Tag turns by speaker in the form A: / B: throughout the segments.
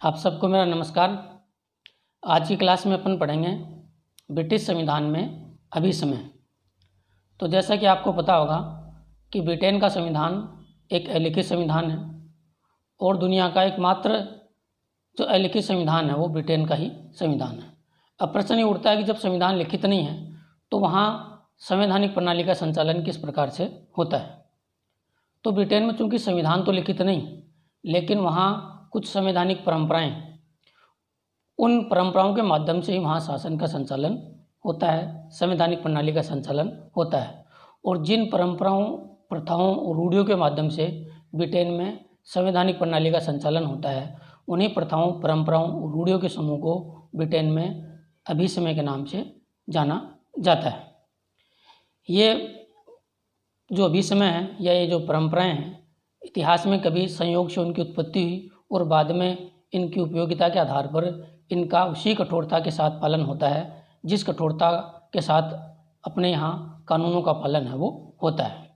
A: आप सबको मेरा नमस्कार। आज की क्लास में अपन पढ़ेंगे ब्रिटिश संविधान में अभिसमय। तो जैसा कि आपको पता होगा कि ब्रिटेन का संविधान एक अलिखित संविधान है और दुनिया का एकमात्र जो अलिखित संविधान है वो ब्रिटेन का ही संविधान है। अब प्रश्न ये उठता है कि जब संविधान लिखित नहीं है तो वहाँ संवैधानिक प्रणाली का संचालन किस प्रकार से होता है। तो ब्रिटेन में चूँकि संविधान तो लिखित नहीं, लेकिन वहाँ कुछ संवैधानिक परंपराएं, उन परंपराओं के माध्यम से ही वहाँ शासन का संचालन होता है, संवैधानिक प्रणाली का संचालन होता है। और जिन परंपराओं, प्रथाओं और रूढ़ियों के माध्यम से ब्रिटेन में संवैधानिक प्रणाली का संचालन होता है, उन्हीं प्रथाओं, परंपराओं और रूढ़ियों के समूह को ब्रिटेन में अभिसमय के नाम से जाना जाता है। ये जो अभिसमय है या ये जो परंपराएं हैं, इतिहास में कभी संयोग से उनकी उत्पत्ति हुई और बाद में इनकी उपयोगिता के आधार पर इनका उसी कठोरता के साथ पालन होता है जिस कठोरता के साथ अपने यहाँ कानूनों का पालन है वो होता है।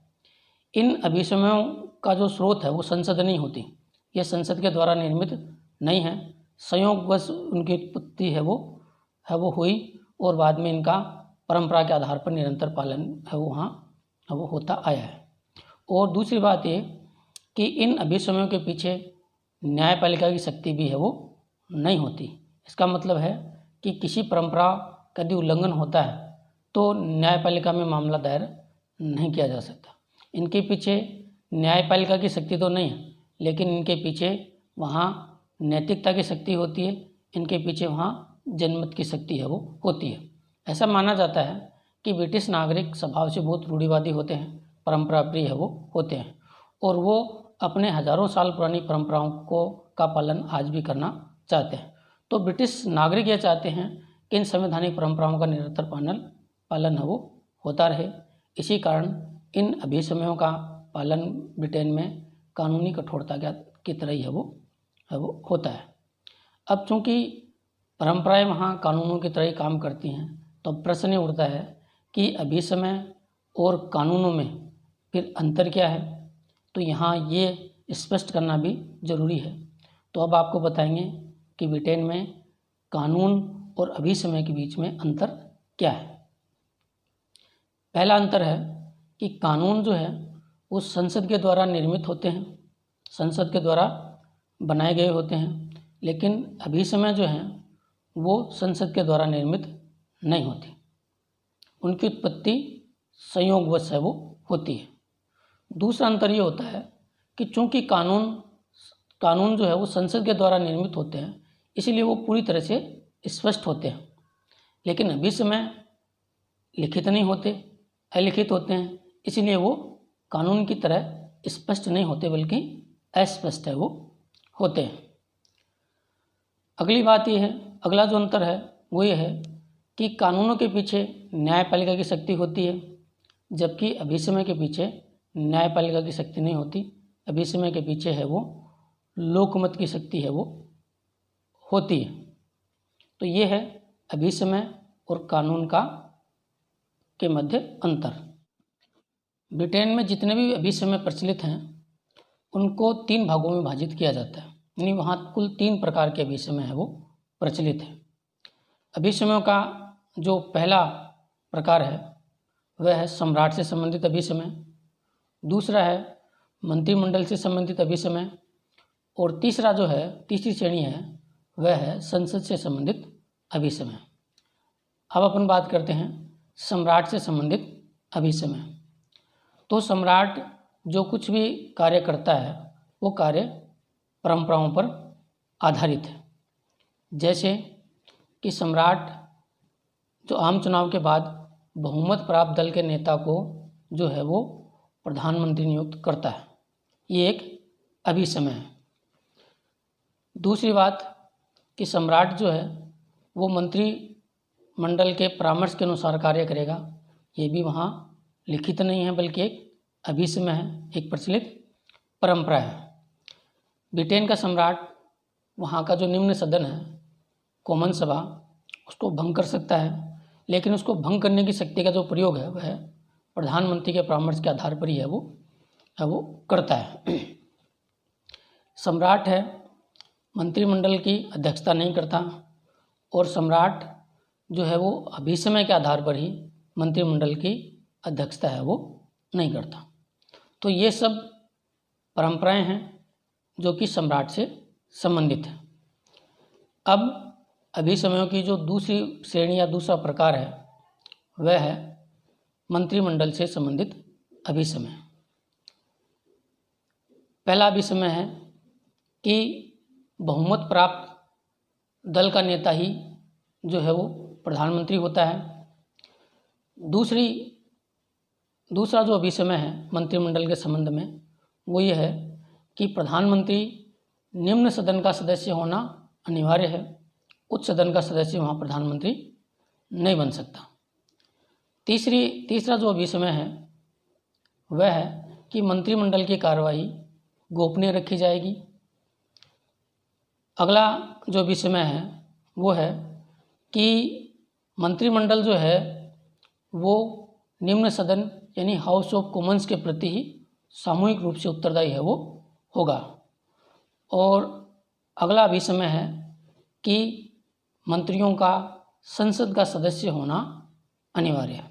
A: इन अभिसमयों का जो स्रोत है वो संसद नहीं होती, ये संसद के द्वारा निर्मित नहीं है। संयोगवश उनकी उत्पत्ति है वो हुई और बाद में इनका परंपरा के आधार पर निरंतर पालन है वो होता आया है। और दूसरी बात ये कि इन अभिसमयों के पीछे न्यायपालिका की शक्ति भी है वो नहीं होती। इसका मतलब है कि किसी परंपरा का यदि उल्लंघन होता है तो न्यायपालिका में मामला दायर नहीं किया जा सकता। इनके पीछे न्यायपालिका की शक्ति तो नहीं है, लेकिन इनके पीछे वहाँ नैतिकता की शक्ति होती है, इनके पीछे वहाँ जनमत की शक्ति है वो होती है। ऐसा माना जाता है कि ब्रिटिश नागरिक स्वभाव से बहुत रूढ़िवादी होते हैं, परंपरा प्रिय है वो होते हैं और वो अपने हजारों साल पुरानी परंपराओं का पालन आज भी करना चाहते हैं। तो ब्रिटिश नागरिक ये चाहते हैं कि इन संवैधानिक परंपराओं का निरंतर पालन है वो होता रहे। इसी कारण इन अभिसमयों का पालन ब्रिटेन में कानूनी कठोरता की तरह ही है वो होता है। अब चूँकि परंपराएं वहाँ कानूनों की तरह ही काम करती हैं, तो प्रश्न उठता है कि अभिसमय और कानूनों में फिर अंतर क्या है। तो यहाँ ये स्पष्ट करना भी जरूरी है। तो अब आपको बताएंगे कि ब्रिटेन में कानून और अभिसमय के बीच में अंतर क्या है। पहला अंतर है कि कानून जो है वो संसद के द्वारा निर्मित होते हैं, संसद के द्वारा बनाए गए होते हैं, लेकिन अभिसमय जो है वो संसद के द्वारा निर्मित नहीं होती। उनकी उत्पत्ति संयोगवश है वो होती है। दूसरा अंतर ये होता है कि चूंकि कानून जो है वो संसद के द्वारा निर्मित होते हैं, इसलिए वो पूरी तरह से स्पष्ट होते हैं, लेकिन अभिसमय लिखित नहीं होते, अलिखित होते हैं, इसलिए वो कानून की तरह स्पष्ट नहीं होते बल्कि अस्पष्ट है वो होते हैं। अगली बात ये है, अगला जो अंतर है वो ये है कि कानूनों के पीछे न्यायपालिका की शक्ति होती है, जबकि अभिसमय के पीछे न्यायपालिका की शक्ति नहीं होती। अभिसमय के पीछे है वो लोकमत की शक्ति है वो होती है। तो ये है अभिसमय और कानून के मध्य अंतर। ब्रिटेन में जितने भी अभिसमय प्रचलित हैं उनको 3 भागों में विभाजित किया जाता है, यानी वहाँ कुल 3 प्रकार के अभिसमय है वो प्रचलित है। अभिसमयों का जो पहला प्रकार है वह है सम्राट से संबंधित अभिसमय, दूसरा है मंत्रिमंडल से संबंधित अभिसमय और तीसरी श्रेणी है वह है संसद से संबंधित अभिसमय। अब अपन बात करते हैं सम्राट से संबंधित अभिसमय। तो सम्राट जो कुछ भी कार्य करता है वो कार्य परंपराओं पर आधारित है। जैसे कि सम्राट जो आम चुनाव के बाद बहुमत प्राप्त दल के नेता को जो है वो प्रधानमंत्री नियुक्त करता है, ये एक अभिसमय है। दूसरी बात कि सम्राट जो है वो मंत्रिमंडल के परामर्श के अनुसार कार्य करेगा, ये भी वहाँ लिखित नहीं है बल्कि एक अभिसमय है, एक प्रचलित परंपरा है। ब्रिटेन का सम्राट वहाँ का जो निम्न सदन है, कॉमन सभा, उसको भंग कर सकता है, लेकिन उसको भंग करने की शक्ति का जो प्रयोग है वह प्रधानमंत्री के परामर्श के आधार पर ही है वो करता है। सम्राट है मंत्रिमंडल की अध्यक्षता नहीं करता और सम्राट जो है वो अभिसमय के आधार पर ही मंत्रिमंडल की अध्यक्षता है वो नहीं करता। तो ये सब परंपराएं हैं जो कि सम्राट से संबंधित है। अब अभिसमयों की जो दूसरी श्रेणी या दूसरा प्रकार है वह है मंत्रिमंडल से संबंधित अभिसमय। पहला अभिसमय है कि बहुमत प्राप्त दल का नेता ही जो है वो प्रधानमंत्री होता है। दूसरा जो अभिसमय है मंत्रिमंडल के संबंध में वो ये है कि प्रधानमंत्री निम्न सदन का सदस्य होना अनिवार्य है, उच्च सदन का सदस्य वहाँ प्रधानमंत्री नहीं बन सकता। तीसरा जो अभिसमय है वह है कि मंत्रिमंडल की कार्यवाही गोपनीय रखी जाएगी। अगला जो अभिसमय है वो है कि मंत्रिमंडल जो है वो निम्न सदन यानी हाउस ऑफ कॉमन्स के प्रति ही सामूहिक रूप से उत्तरदायी है वो होगा। और अगला अभिसमय है कि मंत्रियों का संसद का सदस्य होना अनिवार्य है।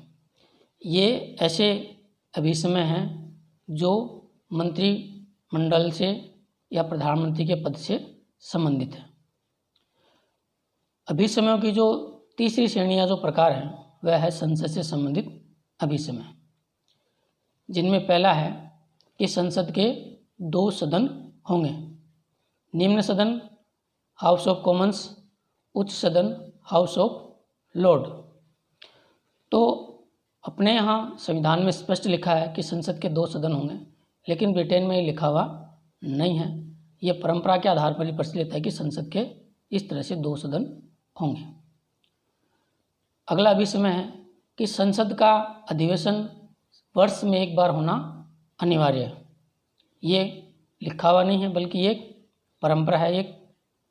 A: ये ऐसे अभिसमय हैं जो मंत्रिमंडल से या प्रधानमंत्री के पद से संबंधित है। अभिसमयों की जो तीसरी श्रेणी या जो प्रकार है वह है संसद से संबंधित अभिसमय, जिनमें पहला है कि संसद के 2 सदन होंगे, निम्न सदन हाउस ऑफ कॉमन्स, उच्च सदन हाउस ऑफ लॉर्ड। तो अपने यहाँ संविधान में स्पष्ट लिखा है कि संसद के 2 सदन होंगे, लेकिन ब्रिटेन में ये लिखा हुआ नहीं है। ये परंपरा के आधार पर ही प्रचलित है कि संसद के इस तरह से 2 सदन होंगे। अगला अभिसमय है कि संसद का अधिवेशन वर्ष में 1 बार होना अनिवार्य है। ये लिखा हुआ नहीं है बल्कि एक परंपरा है, एक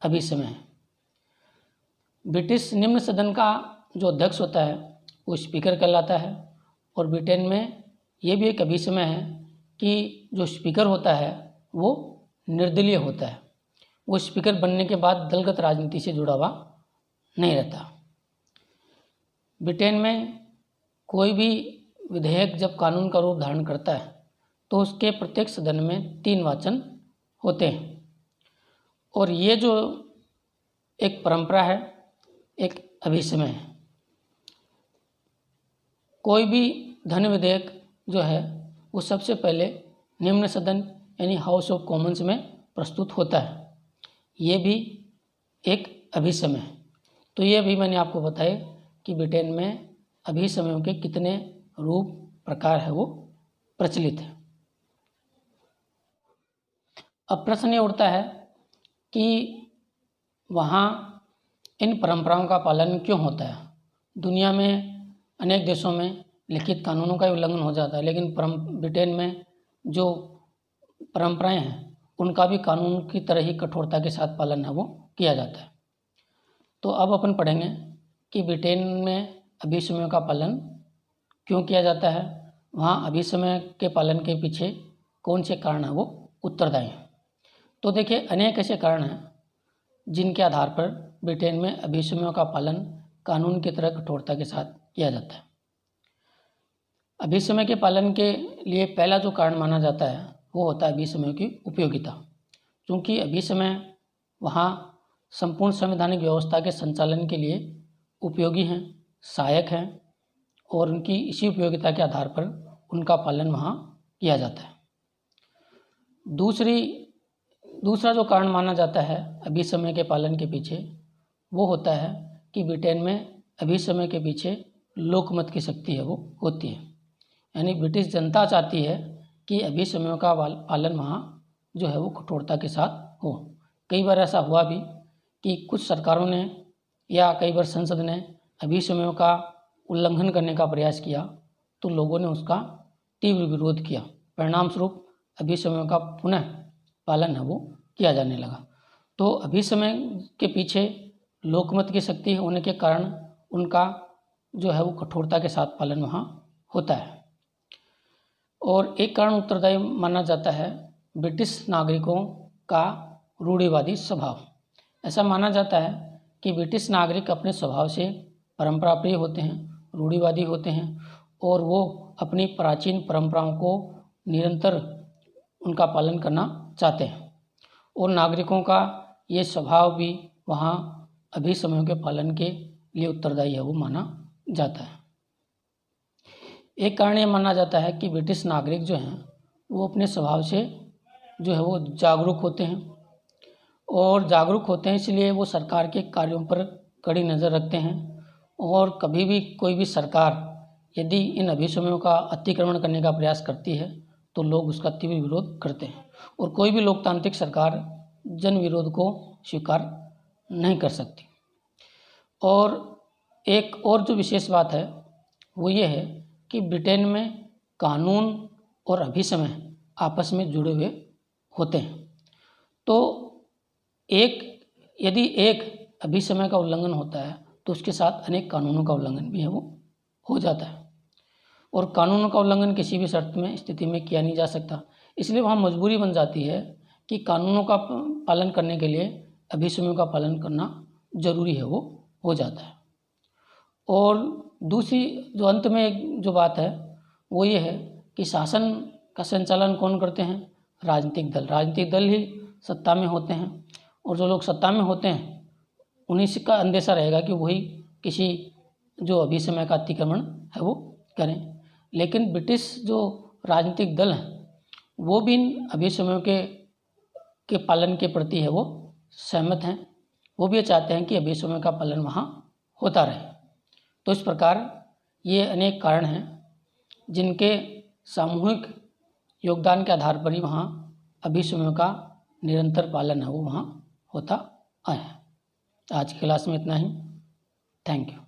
A: अभिसमय है। ब्रिटिश निम्न सदन का जो अध्यक्ष होता है वो स्पीकर कहलाता है। और ब्रिटेन में ये भी एक अभिसमय है कि जो स्पीकर होता है वो निर्दलीय होता है। वो स्पीकर बनने के बाद दलगत राजनीति से जुड़ा हुआ नहीं रहता। ब्रिटेन में कोई भी विधेयक जब कानून का रूप धारण करता है तो उसके प्रत्येक सदन में 3 वाचन होते हैं। और ये जो एक परंपरा है, एक अभिसमय है। कोई भी धन विधेयक जो है वो सबसे पहले निम्न सदन यानी हाउस ऑफ कॉमन्स में प्रस्तुत होता है। ये भी एक अभिसमय है। तो ये भी मैंने आपको बताया कि ब्रिटेन में अभिसमयों के कितने रूप प्रकार है वो प्रचलित है। अब प्रश्न ये उठता है कि वहाँ इन परंपराओं का पालन क्यों होता है। दुनिया में अनेक देशों में लिखित कानूनों का उल्लंघन हो जाता है, लेकिन ब्रिटेन में जो परंपराएं हैं उनका भी कानून की तरह ही कठोरता के साथ पालन है वो किया जाता है। तो अब अपन पढ़ेंगे कि ब्रिटेन में अभिसमयों का पालन क्यों किया जाता है, वहाँ अभिसमय के पालन के पीछे कौन से कारण हैं वो उत्तरदायी हैं। तो देखिए, अनेक ऐसे कारण हैं जिनके आधार पर ब्रिटेन में अभिसमयों का पालन कानून की तरह कठोरता के साथ किया जाता है। अभिसमय के पालन के लिए पहला जो कारण माना जाता है वो होता है अभिसमयों की उपयोगिता। क्योंकि अभिसमय वहाँ संपूर्ण संवैधानिक व्यवस्था के संचालन के लिए उपयोगी हैं, सहायक हैं और उनकी इसी उपयोगिता के आधार पर उनका पालन वहाँ किया जाता है। दूसरा जो कारण माना जाता है अभिसमय के पालन के पीछे वो होता है कि ब्रिटेन में अभिसमय के पीछे लोकमत की शक्ति है वो होती है। यानी ब्रिटिश जनता चाहती है कि अभिसमयों का पालन वहाँ जो है वो कठोरता के साथ हो। कई बार ऐसा हुआ भी कि कुछ सरकारों ने या कई बार संसद ने अभिसमयों का उल्लंघन करने का प्रयास किया तो लोगों ने उसका तीव्र विरोध किया। परिणाम स्वरूप अभिसमयों का पुनः पालन है वो किया जाने लगा। तो अभिसमय के पीछे लोकमत की शक्ति होने के कारण उनका जो है वो कठोरता के साथ पालन वहाँ होता है। और एक कारण उत्तरदायी माना जाता है ब्रिटिश नागरिकों का रूढ़िवादी स्वभाव। ऐसा माना जाता है कि ब्रिटिश नागरिक अपने स्वभाव से परंपरा प्रिय होते हैं, रूढ़िवादी होते हैं और वो अपनी प्राचीन परंपराओं को निरंतर उनका पालन करना चाहते हैं और नागरिकों का ये स्वभाव भी वहाँ अभिसमयों के पालन के लिए उत्तरदायी है वो माना जाता है। एक कारण ये माना जाता है कि ब्रिटिश नागरिक जो हैं वो अपने स्वभाव से जो है वो जागरूक होते हैं और जागरूक होते हैं इसलिए वो सरकार के कार्यों पर कड़ी नज़र रखते हैं और कभी भी कोई भी सरकार यदि इन अभिसमयों का अतिक्रमण करने का प्रयास करती है तो लोग उसका तीव्र विरोध करते हैं और कोई भी लोकतांत्रिक सरकार जन विरोध को स्वीकार नहीं कर सकती। और एक और जो विशेष बात है वो ये है कि ब्रिटेन में कानून और अभिसमय आपस में जुड़े हुए होते हैं। तो यदि एक अभिसमय का उल्लंघन होता है तो उसके साथ अनेक कानूनों का उल्लंघन भी है वो हो जाता है और कानूनों का उल्लंघन किसी भी शर्त में स्थिति में किया नहीं जा सकता। इसलिए वहाँ मजबूरी बन जाती है कि कानूनों का पालन करने के लिए अभिसमयों का पालन करना जरूरी है वो हो जाता है। और दूसरी जो अंत में जो बात है वो ये है कि शासन का संचालन कौन करते हैं? राजनीतिक दल ही सत्ता में होते हैं और जो लोग सत्ता में होते हैं उन्हीं से का अंदेशा रहेगा कि वही किसी जो अभिसमय का अतिक्रमण है वो करें। लेकिन ब्रिटिश जो राजनीतिक दल हैं वो भी इन अभिसमयों के पालन के प्रति है वो सहमत हैं, वो भी ये चाहते हैं कि अभिसमय का पालन वहाँ होता रहे। तो इस प्रकार ये अनेक कारण हैं जिनके सामूहिक योगदान के आधार पर ही वहाँ अभिसमयों का निरंतर पालन है वो वहाँ होता आया है। आज की क्लास में इतना ही। Thank you.